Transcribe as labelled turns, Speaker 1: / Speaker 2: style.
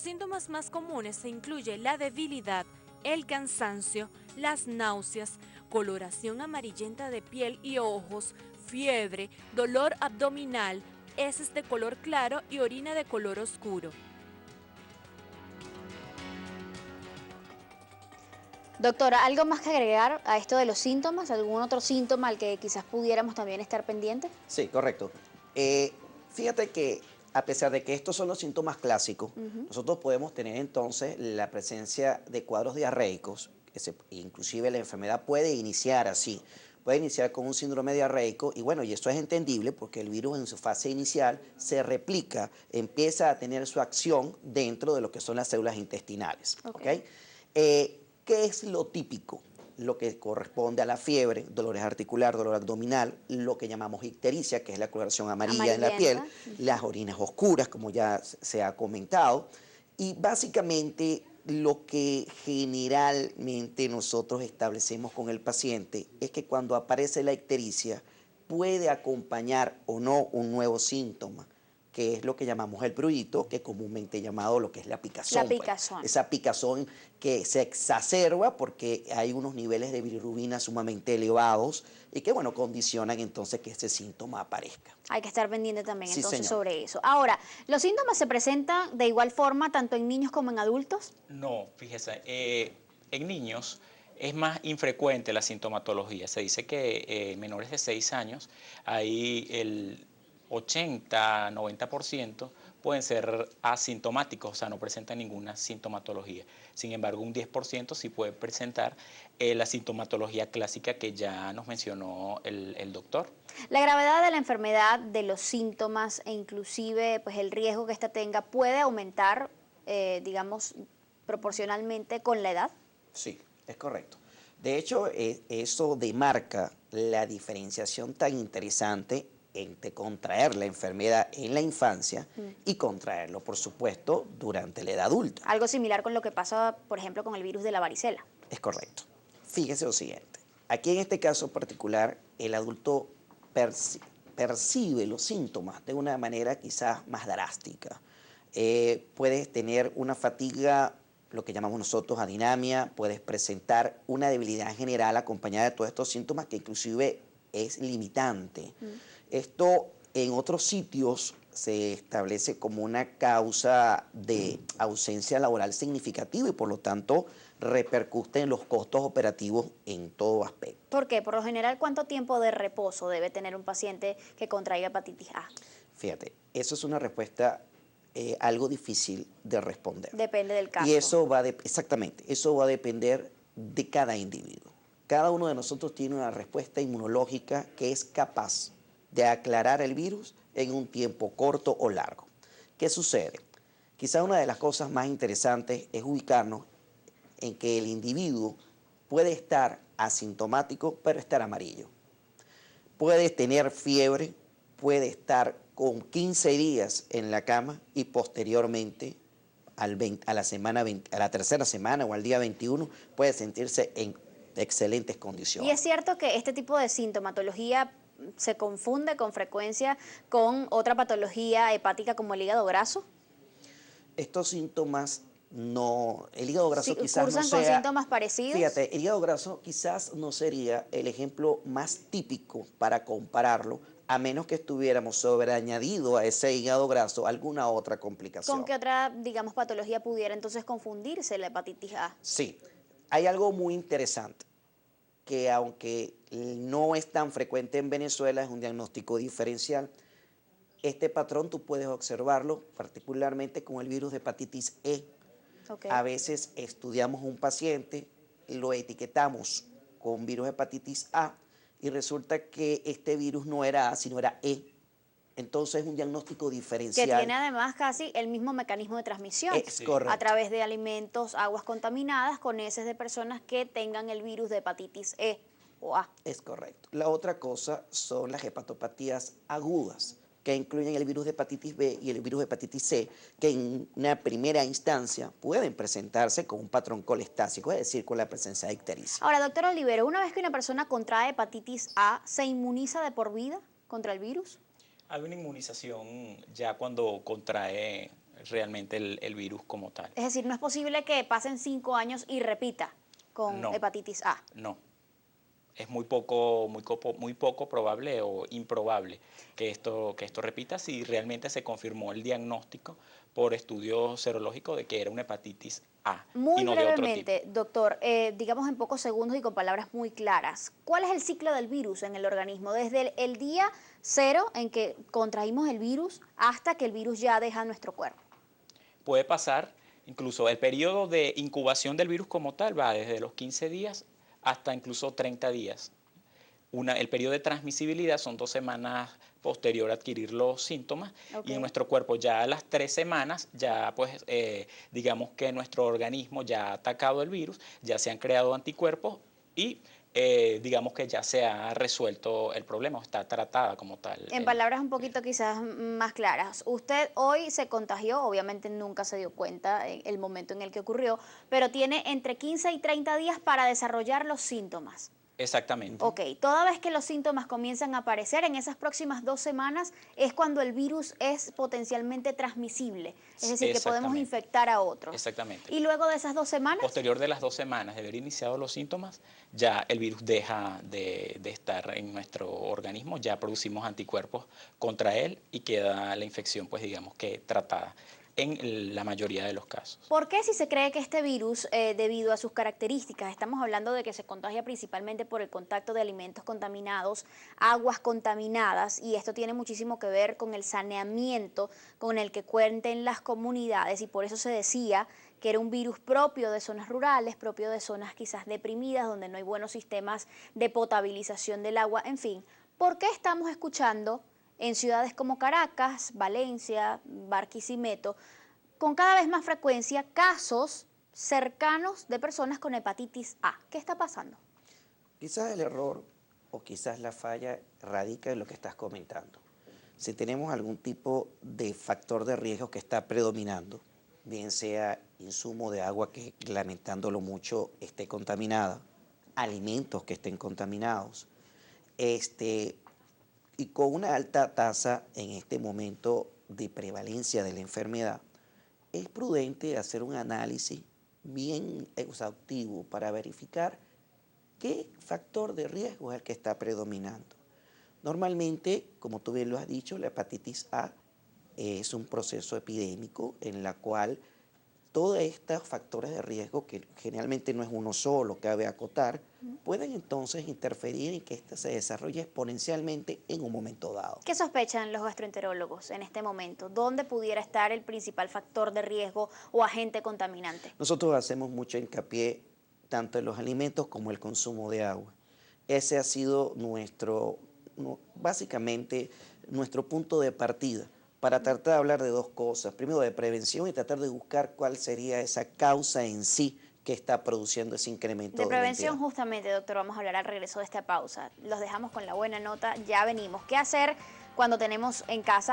Speaker 1: los síntomas más comunes se incluye la debilidad, el cansancio, las náuseas, coloración amarillenta de piel y ojos, fiebre, dolor abdominal, heces de color claro y orina de color oscuro.
Speaker 2: Doctora, ¿algo más que agregar a esto de los síntomas? ¿Algún otro síntoma al que quizás pudiéramos también estar pendientes?
Speaker 3: Sí, correcto. Fíjate que a pesar de que estos son los síntomas clásicos, nosotros podemos tener entonces la presencia de cuadros diarreicos, inclusive la enfermedad puede iniciar así, puede iniciar con un síndrome diarreico y bueno, y esto es entendible porque el virus en su fase inicial se replica, empieza a tener su acción dentro de lo que son las células intestinales. ¿Okay? ¿Qué es lo típico? Lo que corresponde a la fiebre, dolores articular, dolor abdominal, lo que llamamos ictericia, que es la coloración amarilla en la piel, las orinas oscuras, como ya se ha comentado, y básicamente lo que generalmente nosotros establecemos con el paciente es que cuando aparece la ictericia puede acompañar o no un nuevo síntoma, que es lo que llamamos el prurito, que es comúnmente llamado lo que es la picazón.
Speaker 2: La picazón.
Speaker 3: Pues. Esa picazón que se exacerba porque hay unos niveles de bilirrubina sumamente elevados y que, bueno, condicionan entonces que ese síntoma aparezca.
Speaker 2: Hay que estar pendiente también
Speaker 3: Sí,
Speaker 2: entonces
Speaker 3: señor.
Speaker 2: sobre eso. Ahora, ¿los síntomas se presentan de igual forma tanto en niños como en adultos?
Speaker 4: No, fíjese, en niños es más infrecuente la sintomatología. Se dice que menores de 6 años hay el 80-90% pueden ser asintomáticos, o sea, no presentan ninguna sintomatología. Sin embargo, un 10% sí puede presentar la sintomatología clásica que ya nos mencionó el doctor.
Speaker 2: La gravedad de la enfermedad, de los síntomas e inclusive pues, el riesgo que ésta tenga puede aumentar, digamos, proporcionalmente con la edad.
Speaker 3: Sí, es correcto. De hecho, eso demarca la diferenciación tan interesante entre contraer la enfermedad en la infancia y contraerlo, por supuesto, durante la edad adulta.
Speaker 2: Algo similar con lo que pasa, por ejemplo, con el virus de la varicela.
Speaker 3: Es correcto. Fíjese lo siguiente. Aquí en este caso particular, el adulto percibe los síntomas de una manera quizás más drástica. Puedes tener una fatiga, lo que llamamos nosotros adinamia, puedes presentar una debilidad general acompañada de todos estos síntomas que inclusive es limitante. Esto en otros sitios se establece como una causa de ausencia laboral significativa y por lo tanto repercute en los costos operativos en todo aspecto.
Speaker 2: ¿Por qué? Por lo general, ¿cuánto tiempo de reposo debe tener un paciente que contraiga hepatitis A?
Speaker 3: Fíjate, eso es una respuesta algo difícil de responder.
Speaker 2: Depende del caso.
Speaker 3: Y eso exactamente, eso va a depender de cada individuo. Cada uno de nosotros tiene una respuesta inmunológica que es capaz de aclarar el virus en un tiempo corto o largo. ¿Qué sucede? Quizá una de las cosas más interesantes es ubicarnos en que el individuo puede estar asintomático, pero estar amarillo. Puede tener fiebre, puede estar con 15 días en la cama y posteriormente a la tercera semana o al día 21 puede sentirse en excelentes condiciones.
Speaker 2: Y es cierto que este tipo de sintomatología se confunde con frecuencia con otra patología hepática como el hígado graso.
Speaker 3: Estos síntomas no, el hígado graso quizás no sea...
Speaker 2: ¿Cursan con síntomas parecidos?
Speaker 3: Fíjate, el hígado graso quizás no sería el ejemplo más típico para compararlo, a menos que estuviéramos sobreañadido a ese hígado graso alguna otra complicación.
Speaker 2: ¿Con qué otra, digamos, patología pudiera entonces confundirse la hepatitis A?
Speaker 3: Sí, hay algo muy interesante, que aunque no es tan frecuente en Venezuela, es un diagnóstico diferencial. Este patrón tú puedes observarlo particularmente con el virus de hepatitis E.
Speaker 2: Okay.
Speaker 3: A veces estudiamos un paciente, lo etiquetamos con virus hepatitis A y resulta que este virus no era A, sino era E. Entonces es un diagnóstico diferencial.
Speaker 2: Que tiene además casi el mismo mecanismo de transmisión.
Speaker 3: Es correcto.
Speaker 2: A través de alimentos, aguas contaminadas con heces de personas que tengan el virus de hepatitis E o A.
Speaker 3: Es correcto. La otra cosa son las hepatopatías agudas, que incluyen el virus de hepatitis B y el virus de hepatitis C, que en una primera instancia pueden presentarse con un patrón colestásico, es decir, con la presencia de ictericia.
Speaker 2: Ahora, doctor Olivero, una vez que una persona contrae hepatitis A, ¿se inmuniza de por vida contra el virus?
Speaker 4: Hay una inmunización ya cuando contrae realmente el virus como tal.
Speaker 2: Es decir, no es posible que pasen 5 años y repita con
Speaker 4: No.
Speaker 2: hepatitis A.
Speaker 4: No. Es muy poco probable o improbable que esto repita si realmente se confirmó el diagnóstico por estudio serológico de que era una hepatitis A
Speaker 2: Muy
Speaker 4: y no de otro tipo.
Speaker 2: brevemente, doctor, digamos en pocos segundos y con palabras muy claras, ¿cuál es el ciclo del virus en el organismo? Desde el día 0 en que contraímos el virus hasta que el virus ya deja nuestro cuerpo.
Speaker 4: Puede pasar, incluso el periodo de incubación del virus como tal va desde los 15 días hasta incluso 30 días. El periodo de transmisibilidad son 2 semanas posterior a adquirir los síntomas, y en nuestro cuerpo ya a las 3 semanas, ya pues digamos que nuestro organismo ya ha atacado el virus, ya se han creado anticuerpos y digamos que ya se ha resuelto el problema, está tratada como tal.
Speaker 2: En palabras un poquito quizás más claras, usted hoy se contagió, obviamente nunca se dio cuenta en el momento en el que ocurrió, pero tiene entre 15 y 30 días para desarrollar los síntomas.
Speaker 4: Exactamente.
Speaker 2: Ok, toda vez que los síntomas comienzan a aparecer, en esas próximas 2 semanas es cuando el virus es potencialmente transmisible, es decir, que podemos infectar a otros.
Speaker 4: Exactamente.
Speaker 2: Y luego de esas 2 semanas...
Speaker 4: Posterior de las 2 semanas de haber iniciado los síntomas, ya el virus deja de estar en nuestro organismo, ya producimos anticuerpos contra él y queda la infección, pues digamos que tratada en la mayoría de los casos.
Speaker 2: ¿Por qué si se cree que este virus, debido a sus características, estamos hablando de que se contagia principalmente por el contacto de alimentos contaminados, aguas contaminadas, y esto tiene muchísimo que ver con el saneamiento con el que cuenten las comunidades, y por eso se decía que era un virus propio de zonas rurales, propio de zonas quizás deprimidas, donde no hay buenos sistemas de potabilización del agua, en fin? ¿Por qué estamos escuchando en ciudades como Caracas, Valencia, Barquisimeto, con cada vez más frecuencia casos cercanos de personas con hepatitis A? ¿Qué está pasando?
Speaker 3: Quizás el error o quizás la falla radica en lo que estás comentando. Si tenemos algún tipo de factor de riesgo que está predominando, bien sea insumo de agua que, lamentándolo mucho, esté contaminada, alimentos que estén contaminados, y con una alta tasa en este momento de prevalencia de la enfermedad, es prudente hacer un análisis bien exhaustivo para verificar qué factor de riesgo es el que está predominando. Normalmente, como tú bien lo has dicho, la hepatitis A es un proceso epidémico en la cual todos estos factores de riesgo, que generalmente no es uno solo, cabe acotar, pueden entonces interferir en que ésta se desarrolle exponencialmente en un momento dado.
Speaker 2: ¿Qué sospechan los gastroenterólogos en este momento? ¿Dónde pudiera estar el principal factor de riesgo o agente contaminante?
Speaker 3: Nosotros hacemos mucho hincapié tanto en los alimentos como el consumo de agua. Ese ha sido básicamente nuestro punto de partida para tratar de hablar de 2 cosas. Primero, de prevención, y tratar de buscar cuál sería esa causa en sí que está produciendo ese incremento de
Speaker 2: prevención,
Speaker 3: identidad.
Speaker 2: justamente, doctor, vamos a hablar al regreso de esta pausa. Los dejamos con la buena nota, ya venimos. ¿Qué hacer cuando tenemos en casa